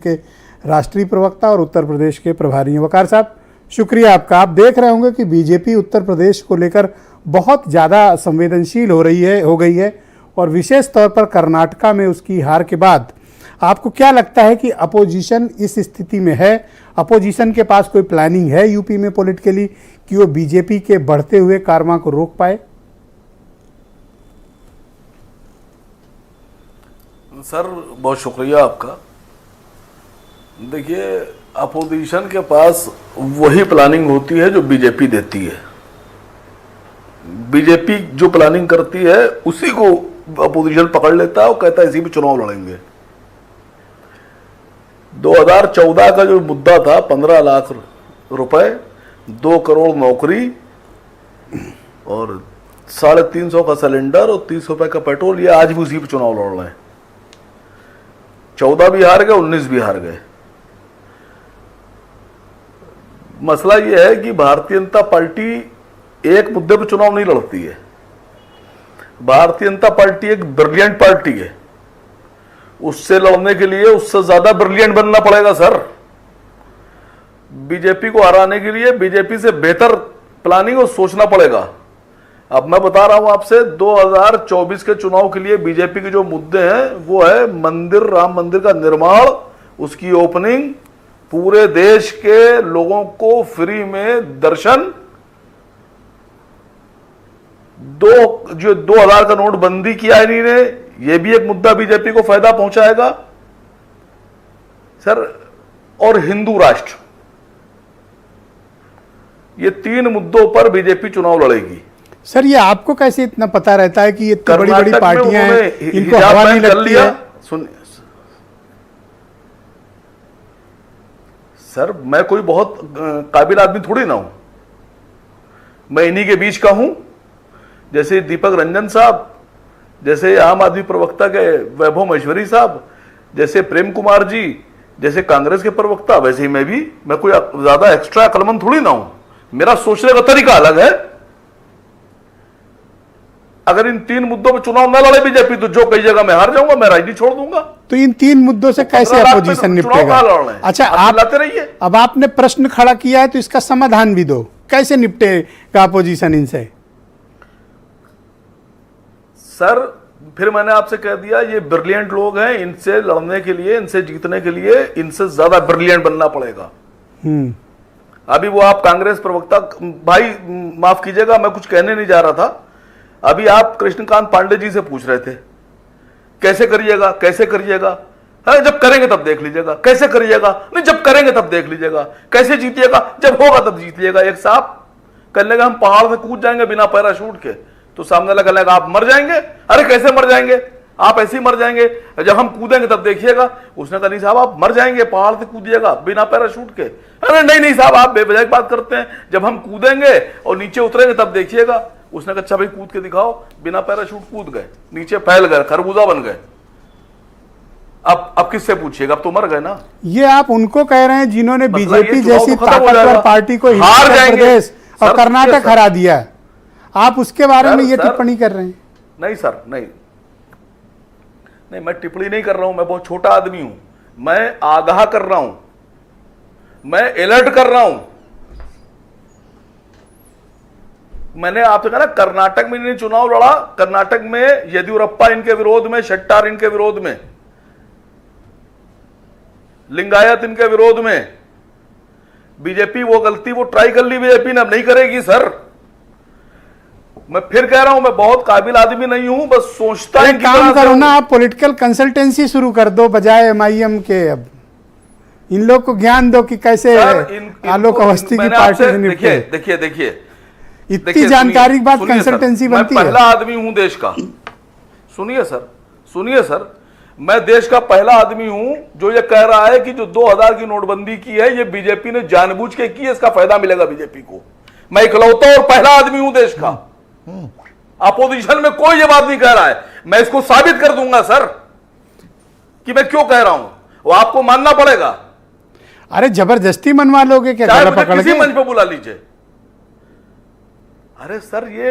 के राष्ट्रीय प्रवक्ता और उत्तर प्रदेश के प्रभारी हैं। वकार साहब, शुक्रिया आपका। आप देख रहे होंगे कि बीजेपी उत्तर प्रदेश को लेकर बहुत ज़्यादा संवेदनशील हो गई है और विशेष तौर पर कर्नाटका में उसकी हार के बाद आपको क्या लगता है कि अपोजिशन इस स्थिति में है? अपोजिशन के पास कोई प्लानिंग है यूपी में पॉलिटिकली कि वो बीजेपी के बढ़ते हुए कारवां को रोक पाए? सर बहुत शुक्रिया आपका। देखिए, अपोजिशन के पास वही प्लानिंग होती है जो बीजेपी देती है। बीजेपी जो प्लानिंग करती है उसी को अपोजिशन पकड़ लेता है और कहता है इसी पे चुनाव लड़ेंगे। 2014 का जो मुद्दा था 15 लाख रुपए, 2 करोड़ नौकरी और 350 का सिलेंडर और 30 रुपए का पेट्रोल, ये आज भी उसी पे चुनाव लड़ रहे हैं। 14 भी हार गए, 19 भी हार गए। मसला यह है कि भारतीय जनता पार्टी एक मुद्दे पर चुनाव नहीं लड़ती है। भारतीय जनता पार्टी एक ब्रिलियंट पार्टी है। उससे लड़ने के लिए उससे ज्यादा ब्रिलियंट बनना पड़ेगा सर। बीजेपी को हराने के लिए बीजेपी से बेहतर प्लानिंग और सोचना पड़ेगा। अब मैं बता रहा हूं आपसे, 2024 के चुनाव के लिए बीजेपी के जो मुद्दे हैं वो है मंदिर, राम मंदिर का निर्माण, उसकी ओपनिंग, पूरे देश के लोगों को फ्री में दर्शन, 2000 का नोट बंदी किया है इन्होंने, ये भी एक मुद्दा बीजेपी को फायदा पहुंचाएगा सर, और हिंदू राष्ट्र, ये 3 मुद्दों पर बीजेपी चुनाव लड़ेगी। सर, ये आपको कैसे इतना पता रहता है कि ये इतनी बड़ी बड़ी पार्टियां हैं, इनको हवा नहीं लगती है? सुनिए सर, मैं कोई बहुत काबिल आदमी थोड़ी ना हूं, मैं इन्हीं के बीच का हूं। जैसे दीपक रंजन साहब, जैसे आम आदमी प्रवक्ता के वैभव महेश्वरी साहब, जैसे प्रेम कुमार जी, जैसे कांग्रेस के प्रवक्ता, वैसे ही मैं कोई ज्यादा एक्स्ट्रा अक्लमंद थोड़ी ना हूं। मेरा सोचने का तरीका अलग है। अगर इन 3 मुद्दों पर चुनाव न लड़े बीजेपी तो जो कई जगह मैं हार जाऊंगा, मैं राजनीति छोड़ दूंगा। तो इन 3 मुद्दों से कैसे अपोजिशन निपटेगा? अच्छा, आप लाते रहिए। अब आपने प्रश्न खड़ा किया है तो इसका समाधान भी दो, कैसे निपटेगा अपोजिशन इनसे? सर, फिर मैंने आपसे कह दिया, ये ब्रिलियंट लोग हैं, इनसे लड़ने के लिए, इनसे जीतने के लिए इनसे ज्यादा ब्रिलियंट बनना पड़ेगा। अभी वो आप कांग्रेस प्रवक्ता भाई, माफ कीजिएगा मैं कुछ कहने नहीं जा रहा था, अभी आप कृष्णकांत पांडे जी से पूछ रहे थे कैसे करिएगा, कैसे करिएगा? है, जब करेंगे तब देख लीजिएगा। कैसे करिएगा? नहीं, जब करेंगे तब देख लीजिएगा। कैसे जीतिएगा? जब होगा तब जीतिएगा। एक साहब कहने लगा हम पहाड़ से कूद जाएंगे बिना पैराशूट के, तो सामने लगा आप मर जाएंगे। अरे कैसे मर जाएंगे? आप ऐसे ही मर जाएंगे, जब हम कूदेंगे तब देखिएगा। उसने कहा नहीं साहब, आप मर जाएंगे, पहाड़ से कूदिएगा बिना पैराशूट के। अरे नहीं साहब, आप बेवजह बात करते हैं, जब हम कूदेंगे और नीचे उतरेंगे तब देखिएगा। उसने कहा अच्छा भाई कूद के दिखाओ। बिना पैराशूट कूद गए, नीचे फैल गए, खरबूजा बन गए। अब किससे पूछिएगा? अब तो मर गए ना। ये आप उनको कह रहे हैं जिन्होंने बीजेपी जैसी ताकतवर पार्टी को हिमाचल प्रदेश और कर्नाटक हरा दिया है, आप उसके बारे में ये टिप्पणी कर रहे हैं? नहीं सर, नहीं, मैं टिप्पणी नहीं कर रहा हूं। मैं बहुत छोटा आदमी हूं, मैं आगाह कर रहा हूं, मैं अलर्ट कर रहा हूं। मैंने आपसे कहा ना, कर्नाटक में इन्होंने चुनाव लड़ा, कर्नाटक में येदियुरप्पा इनके विरोध में, शेट्टार इनके विरोध में, लिंगायत इनके विरोध में। बीजेपी वो गलती वो ट्राई कर ली बीजेपी ने, अब नहीं करेगी सर। मैं फिर कह रहा हूं, मैं बहुत काबिल आदमी नहीं हूं, बस सोचता है। काम करो ना, आप पॉलिटिकल कंसल्टेंसी शुरू कर दो बजाय एमआईएम के। अब इन लोग को ज्ञान दो कि कैसे आलोक अवस्थी की पार्टी से निपटे। देखिए इतनी जानकारी के बाद कंसल्टेंसी बनती है। मैं पहला आदमी हूं देश का। सुनिए सर, मैं देश का पहला आदमी हूं जो ये कह रहा है कि जो 2000 की नोटबंदी की है ये बीजेपी ने जानबूझ के की है, इसका फायदा मिलेगा बीजेपी को। मैं इकलौता और पहला आदमी हूं देश का। अपोजिशन में कोई ये बात नहीं कह रहा है। मैं इसको साबित कर दूंगा सर कि मैं क्यों कह रहा हूं, वो आपको मानना पड़ेगा। अरे जबरदस्ती मनवा लोगे क्या? चाहे मुझे किसी मंच पे बुला लीजिए। अरे सर, ये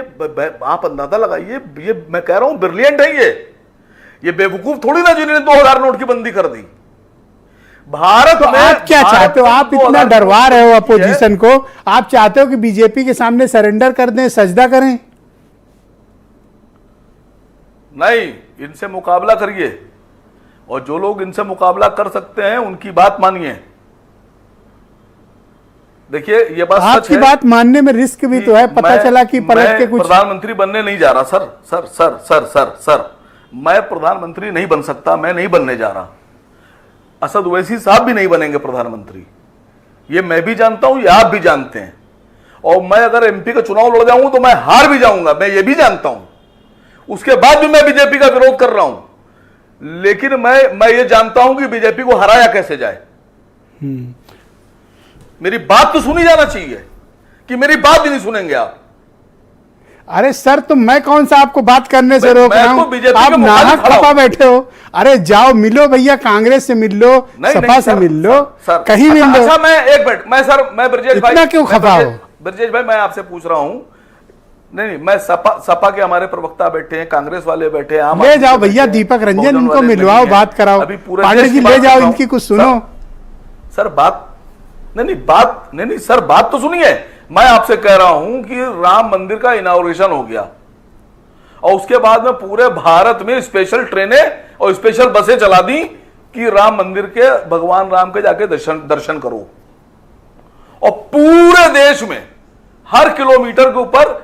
आप अंदाजा लगाइए, ये मैं कह रहा हूं ब्रिलियंट है ये बेवकूफ थोड़ी ना जिन्होंने 2000 नोट की बंदी कर दी। भारत तो में आप क्या चाहते हो? आप इतना डरवा रहे हो अपोजिशन को, आप चाहते हो कि बीजेपी के सामने सरेंडर कर दें, सजदा करें? नहीं, इनसे मुकाबला करिए, और जो लोग इनसे मुकाबला कर सकते हैं उनकी बात मानिए। देखिए, ये बात सच आपकी है, बात मानने में रिस्क भी तो है। पता चला कि पलट के कुछ प्रधानमंत्री बनने नहीं जा रहा। सर, मैं प्रधानमंत्री नहीं बन सकता, मैं नहीं बनने जा रहा। असद ओवैसी साहब भी नहीं बनेंगे प्रधानमंत्री, ये मैं भी जानता हूं, ये आप भी जानते हैं। और मैं अगर एमपी का चुनाव लड़ जाऊं तो मैं हार भी जाऊंगा, मैं ये भी जानता हूं। उसके बाद भी मैं बीजेपी का विरोध कर रहा हूं, लेकिन मैं ये जानता हूं कि बीजेपी को हराया कैसे जाए। मेरी बात तो सुनी जाना चाहिए, कि मेरी बात भी नहीं सुनेंगे आप। अरे सर, तो मैं कौन सा आपको बात करने से रोक रहा हूं? आप नाहक खपा बैठे हो। अरे जाओ मिलो भैया, कांग्रेस से मिल लो, सपा से मिल लो, कहीं मिल लो। अच्छा, मैं एक मिनट, मैं ब्रजेश भाई, इतना क्यों खफा हो? ब्रजेश भाई, मैं आपसे पूछ रहा हूं, नहीं, मैं सपा के हमारे प्रवक्ता बैठे हैं, कांग्रेस वाले बैठे हैं, ले जाओ भैया दीपक रंजन, इनको मिलवाओ, बात कराओ। पांडे जी ले जाओ, इनकी कुछ सुनो। सर बात नहीं सर, बात तो सुनिए। मैं आपसे कह रहा हूं कि राम मंदिर का इनॉग्रेशन हो गया, और उसके बाद में पूरे भारत में स्पेशल ट्रेनें और स्पेशल बसें चला दी कि राम मंदिर के, भगवान राम के जाके दर्शन करो। और पूरे देश में हर किलोमीटर के ऊपर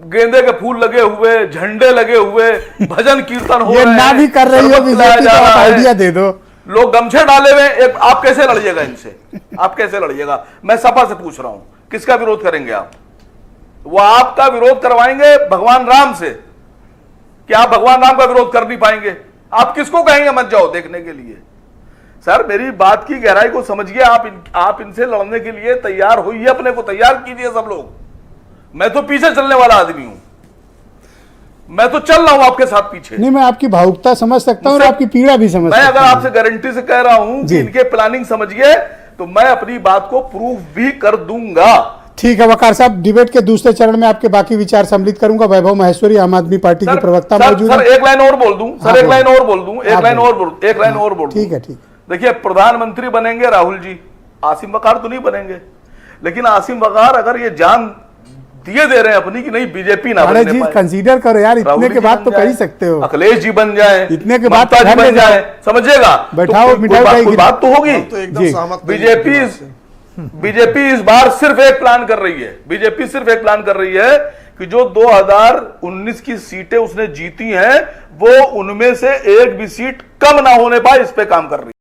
गेंदे के फूल लगे हुए, झंडे लगे हुए, भजन कीर्तन हो रहे हैं। ये ना भी कर रही हो बीजेपी, तो आप आइडिया दे दो। लोग गमछे डाले हुए, आप कैसे लड़िएगा इनसे? आप कैसे लड़िएगा? मैं सपा से पूछ रहा हूं, किसका विरोध करेंगे आप? वो आपका विरोध करवाएंगे भगवान राम से, कि आप भगवान राम का विरोध कर नहीं पाएंगे? आप किसको कहेंगे मत जाओ देखने के लिए? सर, मेरी बात की गहराई को समझिए। आप इनसे लड़ने के लिए तैयार होइए, अपने को तैयार कीजिए सब लोग। मैं तो पीछे चलने वाला आदमी हूं, मैं तो चल रहा हूं आपके साथ पीछे। नहीं, मैं आपकी भावुकता समझ सकता हूं और आपकी पीड़ा भी समझ सकता हूं। मैं अगर आपसे गारंटी से कह रहा हूं कि इनके प्लानिंग समझिए, तो मैं अपनी बात को प्रूव भी कर दूंगा। ठीक है वकार साहब, डिबेट के दूसरे चरण में आपके बाकी विचार सम्मिलित करूंगा। वैभव महेश्वरी, आम आदमी पार्टी के प्रवक्ता मौजूद हैं। सर, एक लाइन और बोल दूं, सर, एक लाइन और बोल दूं, एक लाइन और बोल दूं। ठीक है, ठीक। देखिए, प्रधानमंत्री बनेंगे राहुल जी, आसिम वकार तो नहीं बनेंगे। लेकिन आसिम वकार अगर ये जान दिए दे रहे हैं अपनी कि नहीं बीजेपी ना बनने जी पाए, कंसीडर करो यार, इतने के बाद तो कर ही सकते हो। अखिलेश जी बन जाए, इतने के बाद ममता जी बन जाए, समझिएगा, बैठाओ, कोई बात तो होगी। एकदम बीजेपी इस बार सिर्फ एक प्लान कर रही है, बीजेपी सिर्फ एक प्लान कर रही है कि जो 2019 की सीटें उसने जीती हैं, वो उनमें से एक भी सीट कम ना होने पाए, इस पे काम कर रही है।